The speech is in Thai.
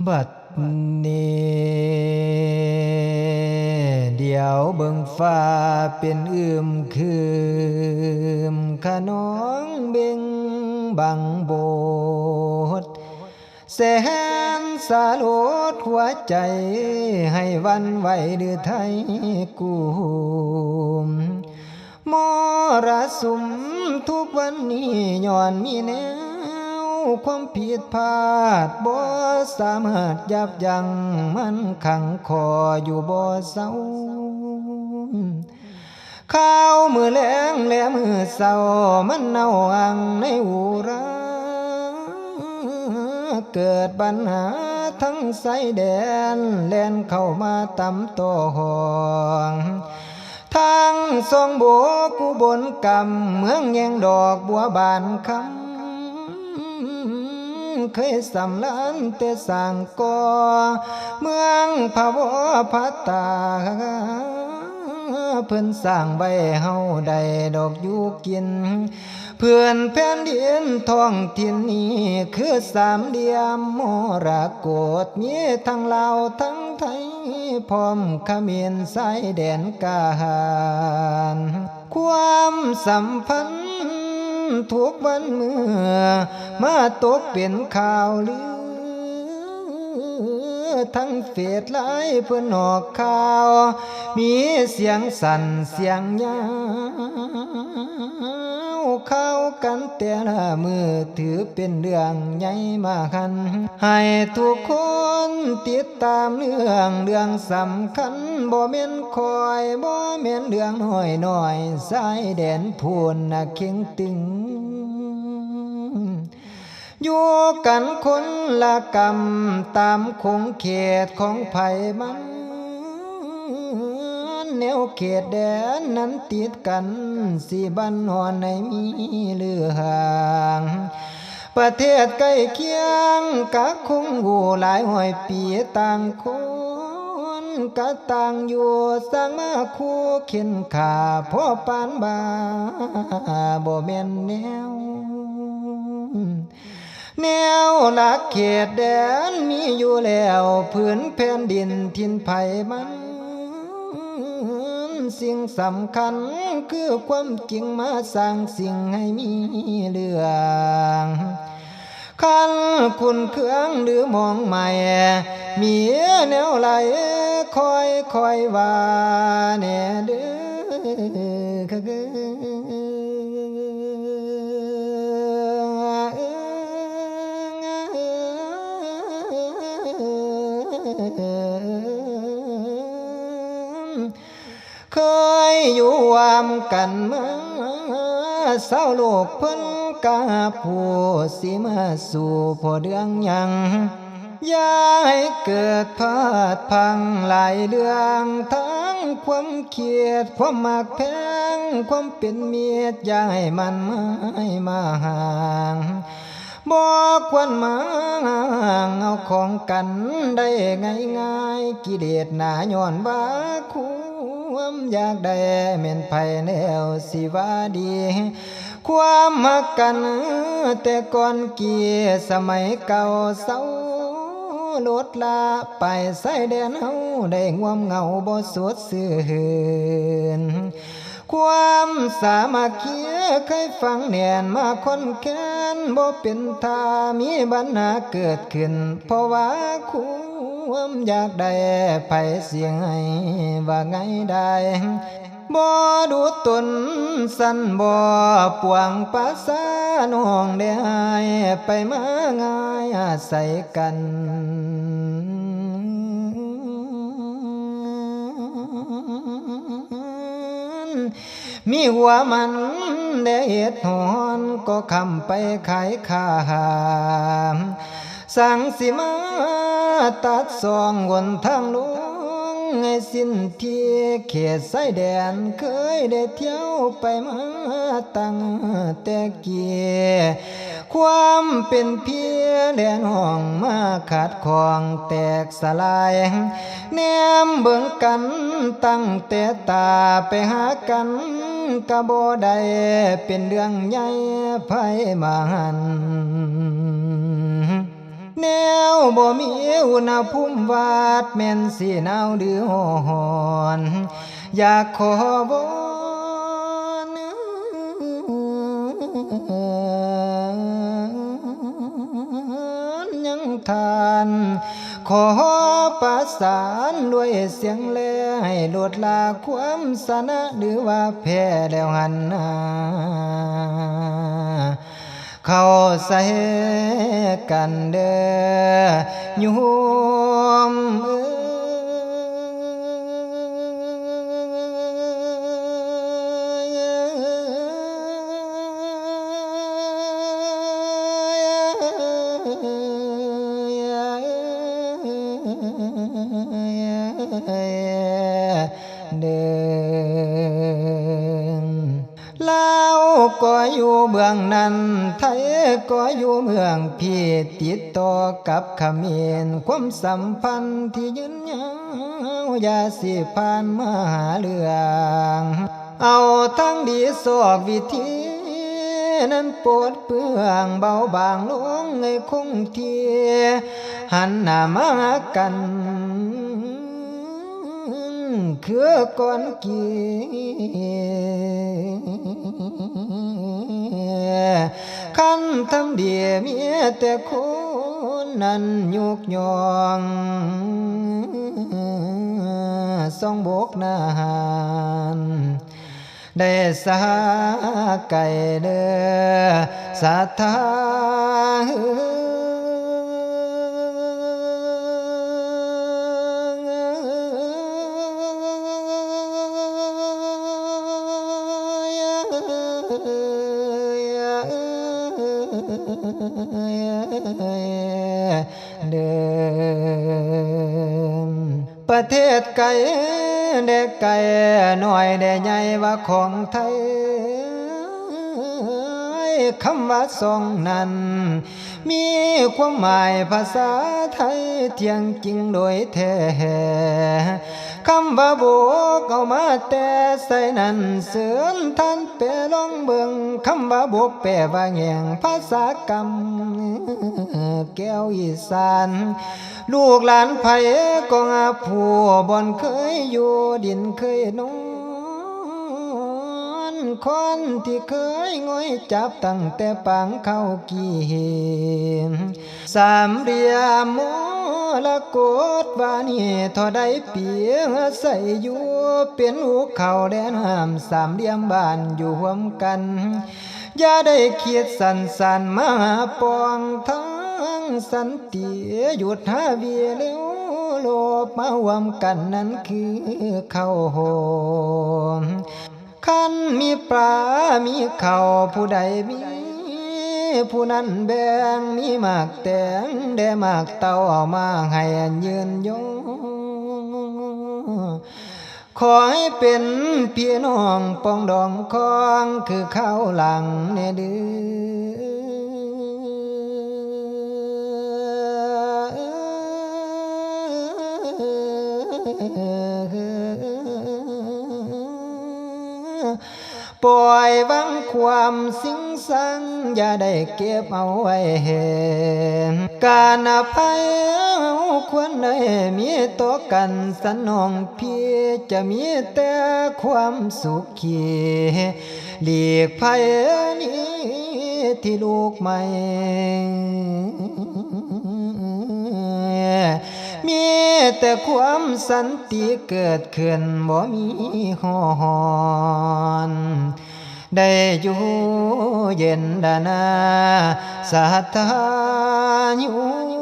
บัดนี้เดี๋ยวเบิ่งฟ้าเป็นคืมขนองเบ่งบังโบดแสนสาโลดหัวใจให้วันไหวดือไทยกูมรสุมทุกวันนี้ย้อนมีแนวความผิดพลาดบ่สามารถยับยั้งมันขังคออยู่บ่เศร้าข้าวมือแลงและมือเศร้ามันเน่าอังในอุราเกิดปัญหาทั้งสายแดนแล่นเข้ามาตำต่อห้องทางทรงโบกุบนกำเมืองแยงดอกบัวบานคำเคยสำลันแต่สร้างก่อเมืองภาวะพัตตาเพิ่นสร้างไว้เฮาได้ดอกอยู่กินเพื่อนแผ่นดินท้องถิ่นนี้คือสามเหลี่ยมมรกตมีทั้งลาวทั้งไทยพร้อมเขมรสายแดนกาหารความสัมพันธ์ทุกวันเมื่อมาตกเป็นข่าวลือทั้งเฟซไลน์เพื่อนออกข่าวมีเสียงสั่นเสียงยาวเข้ากันแต่ละมือถือเป็นเรื่องใหญ่มาคันให้ทุกคนติดตามเรื่องสำคัญบ่แม่นคอยบ่แม่นเรื่องน้อยสายแดนพูนเข่งตึงอยู่กันคนละกรรมตามคงเขตของไผมันแนวเขตแดนนั้นติดกันสิบันหอนในมีเลือห่างประเทศใกล้เคียงกะคงอยู่หลายห้อยปีต่างคนกะต่างอยู่สร้างมาคู่เข็นขาพ่อปานบาบ่แม่นแนวหลักเขตแดนมีอยู่แล้วพื้นแผ่นดินถิ่นไผมันสิ่งสำคัญคือความจริงมาสร้างสิ่งให้มีเรื่องคันคุณเครื่องหรือมองใหม่มีแนวไหลคอยว่าแน่เด้อเคยอยู่วามกันมาเศร้าโลกเพิ่นกาผู้สิมาสู่พอเดืองยังอย่าให้เกิดพลาดพังหลายเรื่องทั้งความเคียดความมักแพงความเป็นเมียอย่าให้มันไม่มาห่างบ่ควรมาเอาของกันได้ง่ายกิเลสหนาย้อนว่าความอยากได้แม่นไผแนวสิว่าดีความมักกันแต่ก่อนเกี่ยสมัยเก่าเศร้าลดละไปสายแดนเฮาได้ง่วมเหงาบ่สดซื่นความสามัคคีเคยฟังแน่นมาคนแค้นบ่เป็นท่ามีปัญหาเกิดขึ้นเพราะว่าความอยากได้ไผเสียงให้ว่าไงได้บ่ดูตนสั่นบ่ปวงภาษาน้องได้ไปมาง่ายอาศัยกันมีหัวมันได้เหตุหอนก็คำไปขายข้าสั่งสิมาตัดสองวนทางหลวงให้สิ้นที่เขตสายแดนเคยได้เที่ยวไปมาตั้งแต่เกียความเป็นเพียแดนห้องมาขาดของแตกสลายแนมเบิ่งกันตั้งแต่ตาไปหากันกะบ่ได้เป็นเรื่องใหญ่ไผมาหันแน แนวบ่มีอุณหภูมิวาดแม่นสิหนาวหรือร้อนอยากขอวอนยังทานขอประสานด้วยเสียงแลให้ลดลาความสนะหรือว่าแพ้แล้วหันหน้าเข้าใส่กันเด้อโยมเดินลาวก็อยู่เบื้องนั้นไทยก็อยู่เมืองพี่ติดต่อกับเขมรความสัมพันธ์ที่ยืนยาวอย่าสิผ่านมาหาเรื่องเอาทั้งดีสอกวิธีนั้นปวดเปื้องเบาบางลงให้คงที่หันหน้ามากันคือก่อนคันทำดีมีแต่คนนั้นยุกยองส่องบกนานได้สาไก่เด้อศรัทธาเดินประเทศไกลเด็กไกลหน่อยได้ใหญ่ว่าของไทยคำว่าทรงนั้นมีความหมายภาษาไทยเที่ยงจริงโดยแท้คำว่าบกเอามาแต่ใส่นั้นเสือนท่านแปลลองเบิ่งคำว่าบกแปลว่าแง่งภาษากรรมแก้วอีสานลูกหลานไผก็อาผัวบ่อนเคยอยู่ดินเคยนอนคนที่เคยง่อยจับตั้งแต่ปางเข้ากี่สามเหลี่ยมโมละกดว่านี่ทอได้เปียใส่อยู่เป็นหัวเขาแดนห้ามสามเหลี่ยมบ้านอยู่ร่วมกันอย่าได้เคียดสันมาปองทั้งสันติหยุดหาเวียเลี้ยวโลบมารวมกันนั้นคือเข้าโหมคันมีปลามีเขาผู้ใดมีผู้นั้นแบ่งมีหมากแตงได้หมากเต่าเอามาให้ยืนยงขอให้เป็นพี่น้องปองดองคองคือข้าวหลังในเดือปล่อยวังความสิงสังอย่าได้เก็บเอาไว้เห็นการอภัยควรได้มีต่อกันสนองพี่จะมีแต่ความสุขขีหลีกภัยนี้ที่ลูกไม่มีแต่ความสันติเกิดขึ้นบ่มีฮ้อนได้อยู่เย็นดานาสัทธาอยู่